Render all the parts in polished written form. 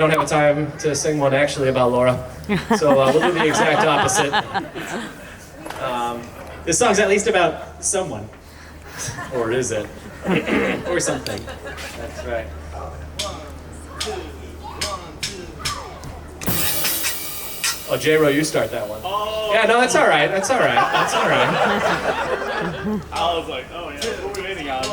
don't have time to sing one actually about Laura, so we'll do the exact opposite. This song's at least about someone, or is it? Or something. That's right. Oh, J-Ro, you start that one. Oh. Yeah, no, that's all right. That's all right. That's all right. I was like, oh yeah, what are we waiting on?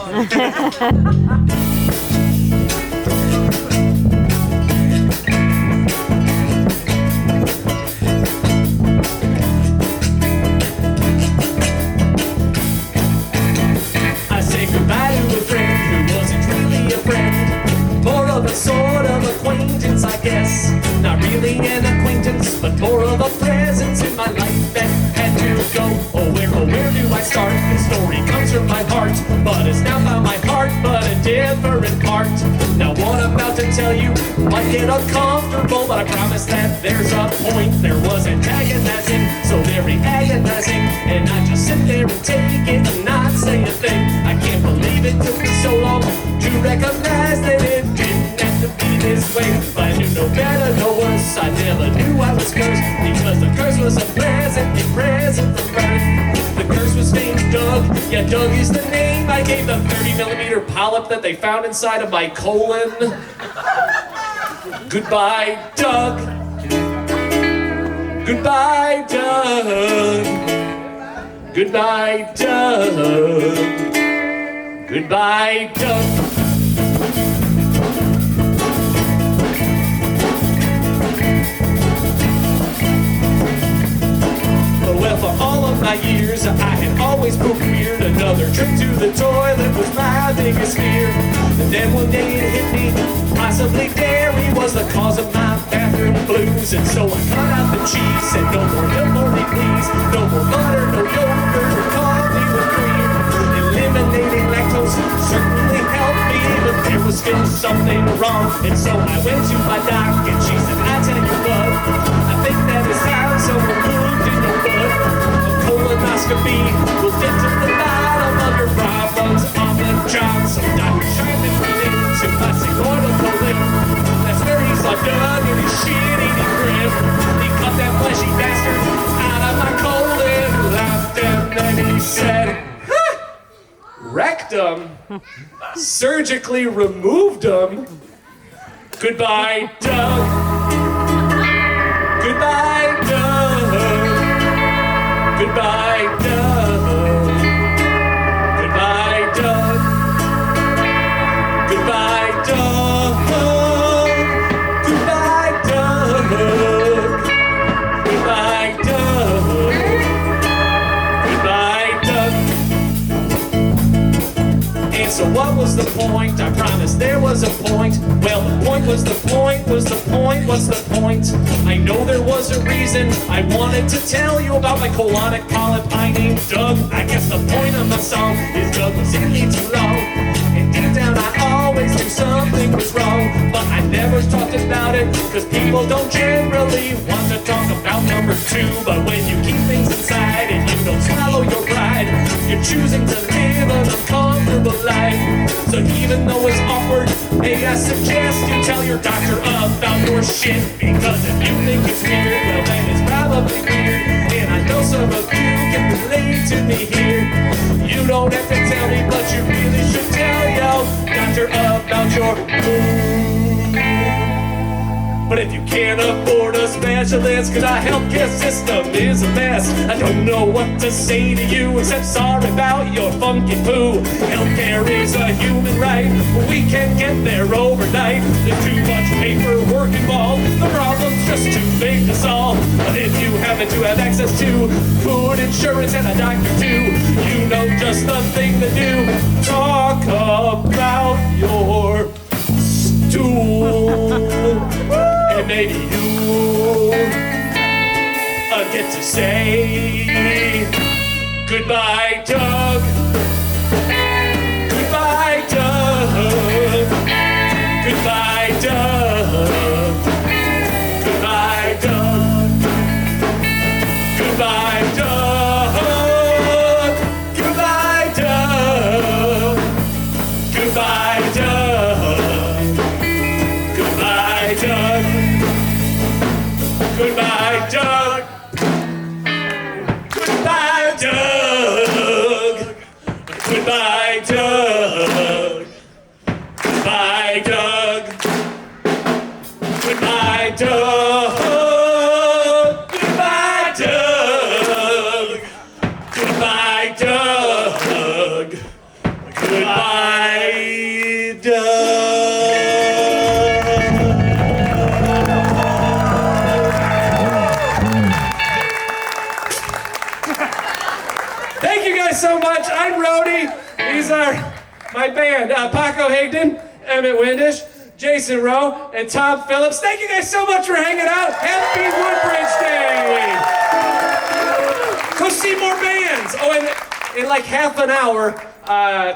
I say goodbye to a friend who wasn't really a friend. More of a sort of acquaintance, I guess. Not really an acquaintance, but more of a presence in my life that had to go. Oh, where do I start? This story comes from my heart, but it's now found my heart, but a different part. Now what I'm about to tell you might get uncomfortable, but I promise that there's a point. There was antagonizing, so very agonizing, and I just sit there and take it and not say a thing. I can't believe it took me so long to recognize that it didn't have to be this way. But I knew no better, no worse. I never knew I was cursed, because the curse was a present from birth. The curse was named Doug. Yeah, Doug is the name I gave the 30mm polyp that they found inside of my colon. Goodbye, Doug. Goodbye, Doug. Goodbye, Doug. Goodbye, Doug. Well, for all of my years, I had always pooped weird. Another trip to the toilet was my biggest fear. And then one day it hit me, possibly dairy was the cause of my bathroom blues. And so I cut out the cheese, said no more milk for me, please. No more butter, no yogurt, or coffee with cream. Eliminating lactose certainly helped me, but there was still something wrong. And so I went to my doc, and she said, I tell you what, I think that it's time someone moved in your butt. A colonoscopy will get to the bottom of your problems on the job. So Dr. Sharman went into my signal colon. That's where he saw Doug in his shit-eating grip. He cut that fleshy bastard out of my colon, laughed, and then he said, rectum, surgically removed them. Goodbye, Doug. Goodbye, Doug. Goodbye, Doug. Goodbye, Doug. Goodbye, Doug. Goodbye, Doug. Goodbye, Doug. Goodbye, Doug. And so what was the point? I promised there was a point. Well, the point was the point, was the point, what's the point? I know there was a reason I wanted to tell you about my colonic polyp I named Doug. I guess the point of my song is Doug was in me too long. And deep down I always knew something was wrong, but I never talked about it, cause people don't generally want to talk about number two. But when you keep things inside and you don't swallow your pride, you're choosing to live an uncomfortable life. So even though it's awkward, hey, I suggest you tell your doctor about your shit, because if you think it's weird, well then it's probably weird. And I know some of you can relate to me here. You don't have to tell me, but you really should tell your doctor about your But if you can't afford a specialist, cause our healthcare system is a mess, I don't know what to say to you except sorry about your funky poo. Healthcare is a human right, but we can't get there overnight. There's too much paperwork involved, the problem's just too big to solve. But if you happen to have access to food insurance and a doctor too, you know just the thing to do. Talk about your stool. And maybe you get to say goodbye, Doug. Goodbye, Doug. Goodbye, Doug. Goodbye, Doug. Goodbye, Doug. Goodbye, Doug. Goodbye, Doug. Goodbye, Doug. Goodbye, Doug. Goodbye, Doug. Goodbye, Doug. Goodbye, Doug. Goodbye, Doug. Goodbye, Doug. Goodbye, Doug. Goodbye, Doug. Thank you guys so much. I'm Rhodey. These are my band, Paco Higdon, Emmett Windish, Jason Rowe, and Tom Phillips. Thank you guys so much for hanging out. Happy Woodbridge Day! Go see more bands. Oh, and in like half an hour,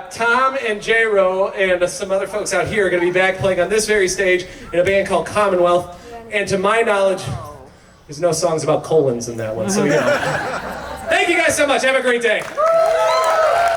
Tom and J-Ro and some other folks out here are going to be back playing on this very stage in a band called Commonwealth. And to my knowledge, there's no songs about colons in that one, so you know. Thank you guys so much. Have a great day.